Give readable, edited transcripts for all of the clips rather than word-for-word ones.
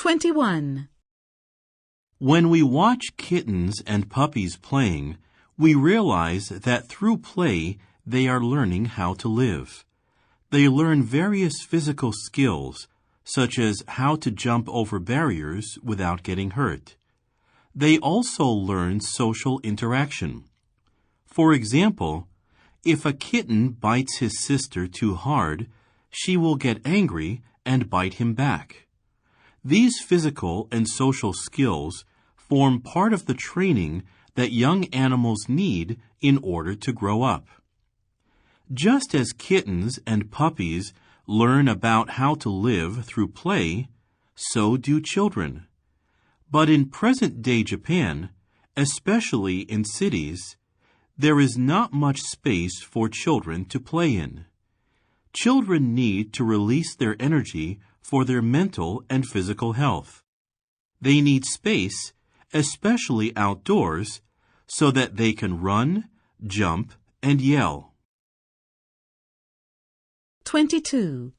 21. When we watch kittens and puppies playing, we realize that through play they are learning how to live. They learn various physical skills, such as how to jump over barriers without getting hurt. They also learn social interaction. For example, if a kitten bites his sister too hard, she will get angry and bite him back. These physical and social skills form part of the training that young animals need in order to grow up. Just as kittens and puppies learn about how to live through play, so do children. But in present-day Japan, especially in cities, there is not much space for children to play in. Children need to release their energy for their mental and physical health. They need space, especially outdoors, so that they can run, jump, and yell. 22.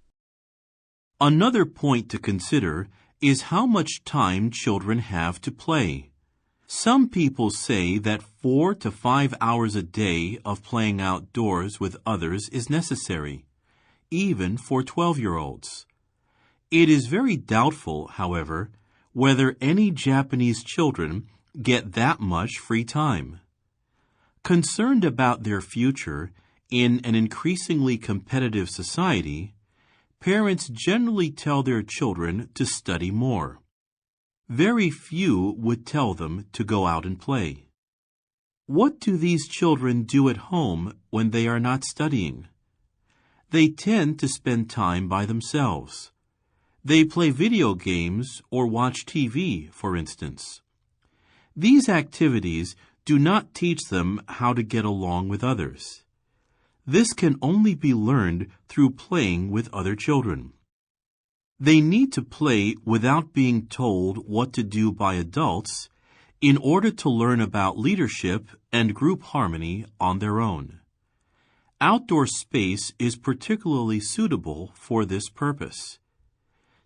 Another point to consider is how much time children have to play. Some people say that 4 to 5 hours a day of playing outdoors with others is necessary, even for 12-year-olds. It is very doubtful, however, whether any Japanese children get that much free time. Concerned about their future in an increasingly competitive society, parents generally tell their children to study more. Very few would tell them to go out and play. What do these children do at home when they are not studying? They tend to spend time by themselves. They play video games or watch TV, for instance. These activities do not teach them how to get along with others. This can only be learned through playing with other children. They need to play without being told what to do by adults in order to learn about leadership and group harmony on their own. Outdoor space is particularly suitable for this purpose.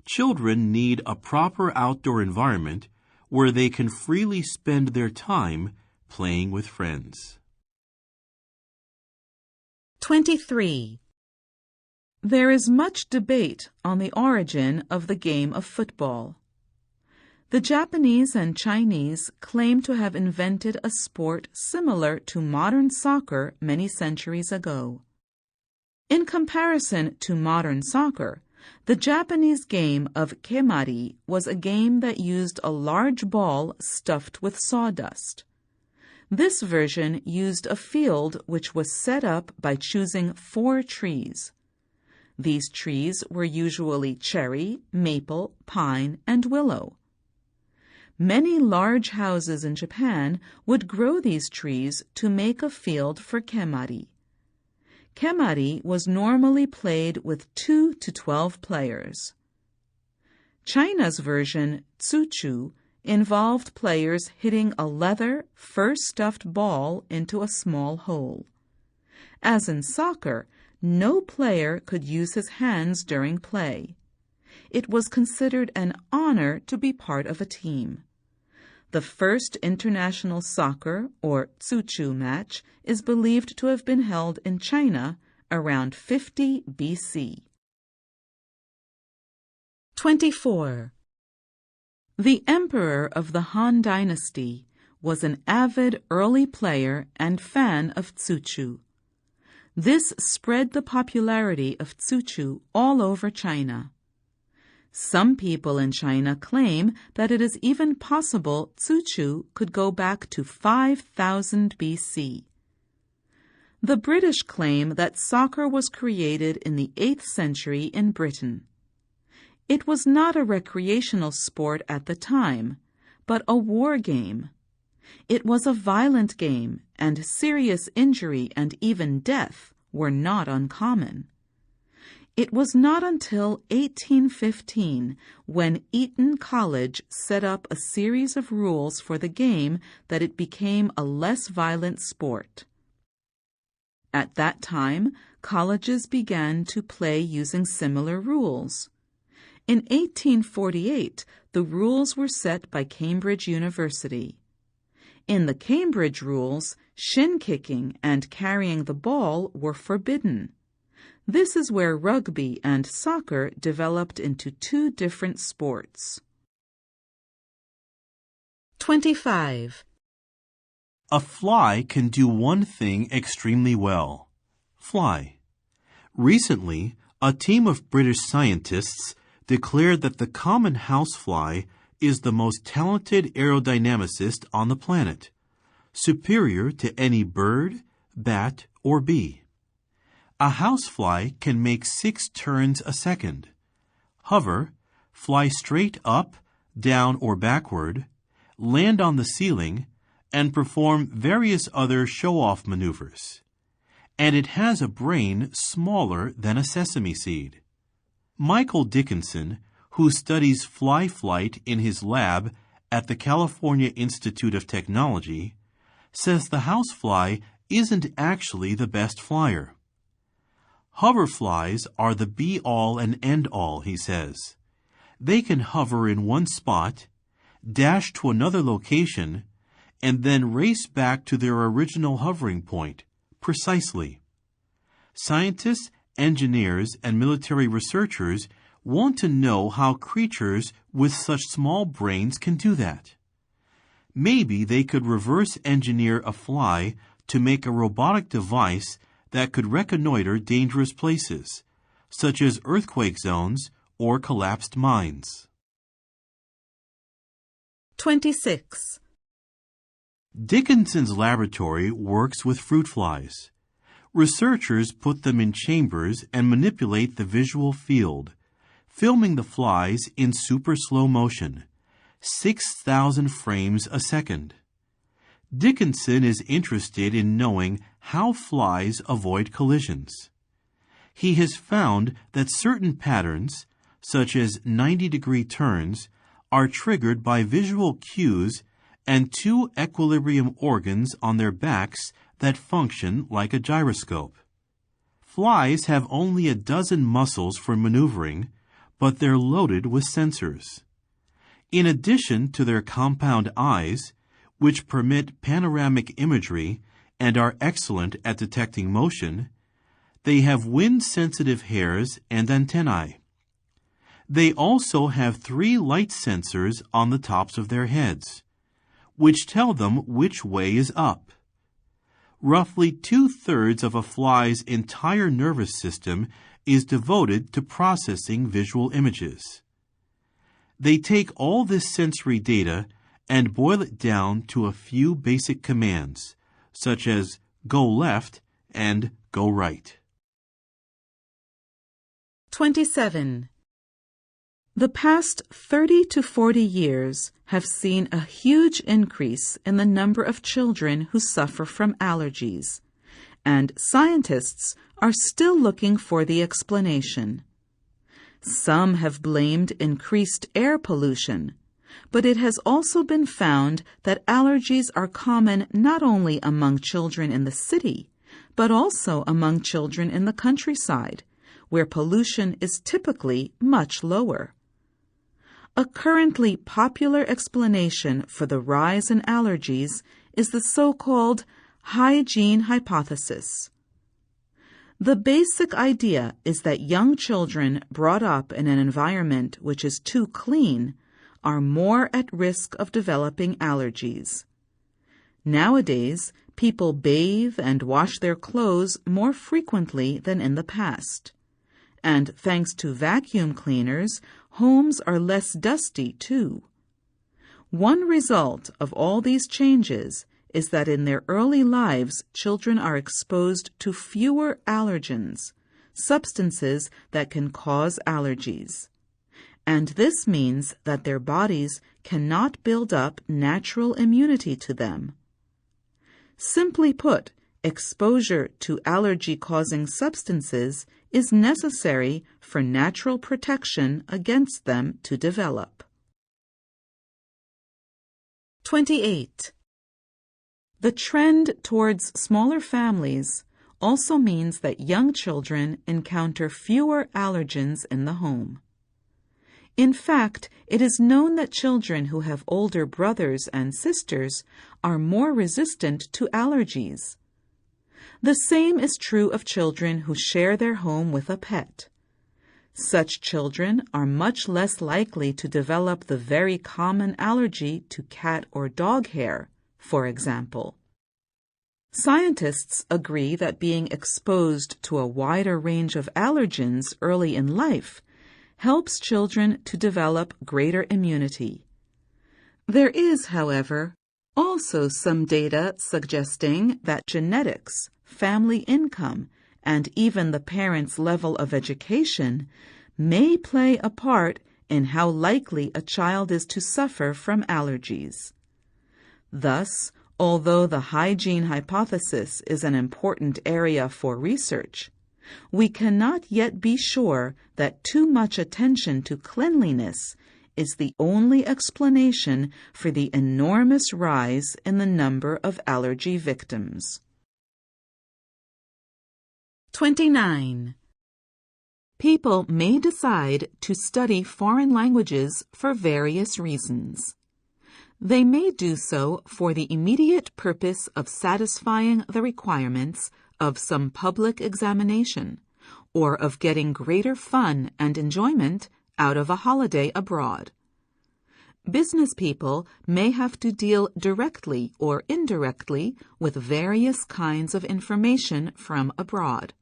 Children need a proper outdoor environment where they can freely spend their time playing with friends. 23. There is much debate on the origin of the game of football. The Japanese and Chinese claim to have invented a sport similar to modern soccer many centuries ago. In comparison to modern soccer, the Japanese game of kemari was a game that used a large ball stuffed with sawdust. This version used a field which was set up by choosing 4 trees. These trees were usually cherry, maple, pine, and willow. Many large houses in Japan would grow these trees to make a field for kemari. Kemari was normally played with 2 to 12 players. China's version, tsuchu, involved players hitting a leather, fur-stuffed ball into a small hole. As in soccer, no player could use his hands during play. It was considered an honor to be part of a team. The first international soccer, or tsuchu match, is believed to have been held in China around 50 BC. 24. The emperor of the Han Dynasty was an avid early player and fan of tsuchu. This spread the popularity of tsuchu all over China. Some people in China claim that it is even possible tsuchu could go back to 5000 BC. The British claim that soccer was created in the 8th century in Britain. It was not a recreational sport at the time, but a war game. It was a violent game, and serious injury and even death were not uncommon. It was not until 1815, when Eton College set up a series of rules for the game, that it became a less violent sport. At that time, colleges began to play using similar rules. In 1848, the rules were set by Cambridge University. In the Cambridge rules, shin kicking and carrying the ball were forbidden. This is where rugby and soccer developed into two different sports. 25. A fly can do one thing extremely well: fly. Recently, a team of British scientists declared that the common housefly is the most talented aerodynamicist on the planet, superior to any bird, bat, or bee. A housefly can make 6 turns a second: hover, fly straight up, down, or backward, land on the ceiling, and perform various other show-off maneuvers. And it has a brain smaller than a sesame seed. Michael Dickinson, who studies fly flight in his lab at the California Institute of Technology, says the housefly isn't actually the best flyer. Hoverflies are the be-all and end-all, he says. They can hover in one spot, dash to another location, and then race back to their original hovering point, precisely. Scientists, engineers, and military researchers want to know how creatures with such small brains can do that. Maybe they could reverse engineer a fly to make a robotic device that could reconnoiter dangerous places, such as earthquake zones or collapsed mines. 26. Dickinson's laboratory works with fruit flies. Researchers put them in chambers and manipulate the visual field, filming the flies in super slow motion, 6,000 frames a second. Dickinson is interested in knowing how flies avoid collisions. He has found that certain patterns, such as 90-degree turns, are triggered by visual cues and 2 equilibrium organs on their backs that function like a gyroscope. Flies have only a dozen muscles for maneuvering, but they're loaded with sensors. In addition to their compound eyes, which permit panoramic imagery and are excellent at detecting motion, they have wind-sensitive hairs and antennae. They also have 3 light sensors on the tops of their heads, which tell them which way is up. Roughly 2/3 of a fly's entire nervous system is devoted to processing visual images. They take all this sensory data and boil it down to a few basic commands, such as go left and go right. 27. The past 30 to 40 years have seen a huge increase in the number of children who suffer from allergies, and scientists are still looking for the explanation. Some have blamed increased air pollution, but it has also been found that allergies are common not only among children in the city, but also among children in the countryside, where pollution is typically much lower. A currently popular explanation for the rise in allergies is the so-called hygiene hypothesis. The basic idea is that young children brought up in an environment which is too clean are more at risk of developing allergies. Nowadays, people bathe and wash their clothes more frequently than in the past. And thanks to vacuum cleaners, homes are less dusty too. One result of all these changes is that in their early lives, children are exposed to fewer allergens, substances that can cause allergies. And this means that their bodies cannot build up natural immunity to them. Simply put, exposure to allergy-causing substances is necessary for natural protection against them to develop. 28. The trend towards smaller families also means that young children encounter fewer allergens in the home. In fact, it is known that children who have older brothers and sisters are more resistant to allergies. The same is true of children who share their home with a pet. Such children are much less likely to develop the very common allergy to cat or dog hair, for example. Scientists agree that being exposed to a wider range of allergens early in life helps children to develop greater immunity. There is, however, also some data suggesting that genetics, family income, and even the parents' level of education may play a part in how likely a child is to suffer from allergies. Thus, although the hygiene hypothesis is an important area for research, we cannot yet be sure that too much attention to cleanliness is the only explanation for the enormous rise in the number of allergy victims. 29. People may decide to study foreign languages for various reasons. They may do so for the immediate purpose of satisfying the requirements of some public examination, or of getting greater fun and enjoyment out of a holiday abroad. Business people may have to deal directly or indirectly with various kinds of information from abroad.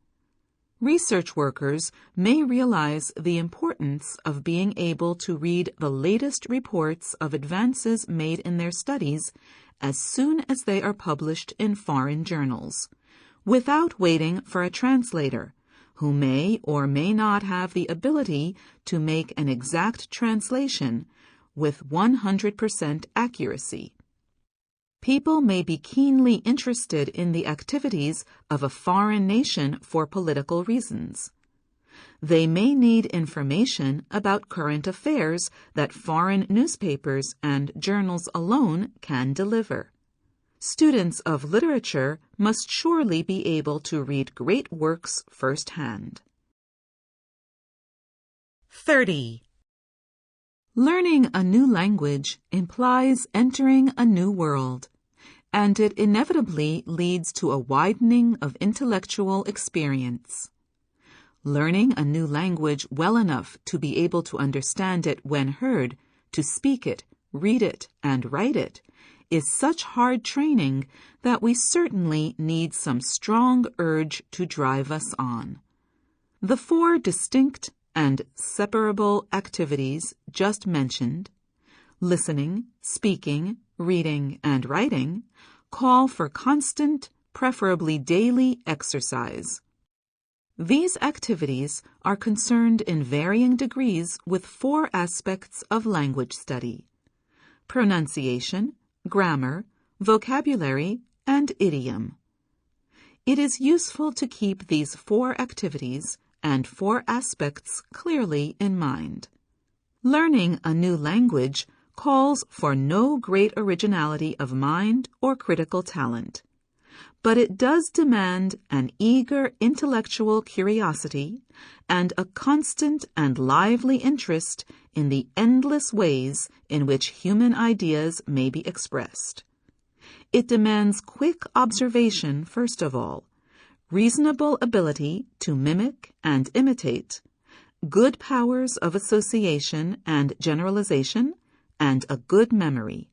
Research workers may realize the importance of being able to read the latest reports of advances made in their studies as soon as they are published in foreign journals, without waiting for a translator, who may or may not have the ability to make an exact translation with 100% accuracy. People may be keenly interested in the activities of a foreign nation for political reasons. They may need information about current affairs that foreign newspapers and journals alone can deliver. Students of literature must surely be able to read great works firsthand. 30. Learning a new language implies entering a new world, and it inevitably leads to a widening of intellectual experience. Learning a new language well enough to be able to understand it when heard, to speak it, read it, and write it, is such hard training that we certainly need some strong urge to drive us on. The 4 distinct and separable activities just mentioned, listening, speaking, reading, and writing, call for constant, preferably daily exercise. These activities are concerned in varying degrees with 4 aspects of language study: pronunciation, grammar, vocabulary, and idiom. It is useful to keep these 4 activities and 4 aspects clearly in mind. Learning a new language calls for no great originality of mind or critical talent, but it does demand an eager intellectual curiosity and a constant and lively interest in the endless ways in which human ideas may be expressed. It demands quick observation, first of all, reasonable ability to mimic and imitate, good powers of association and generalization, and a good memory.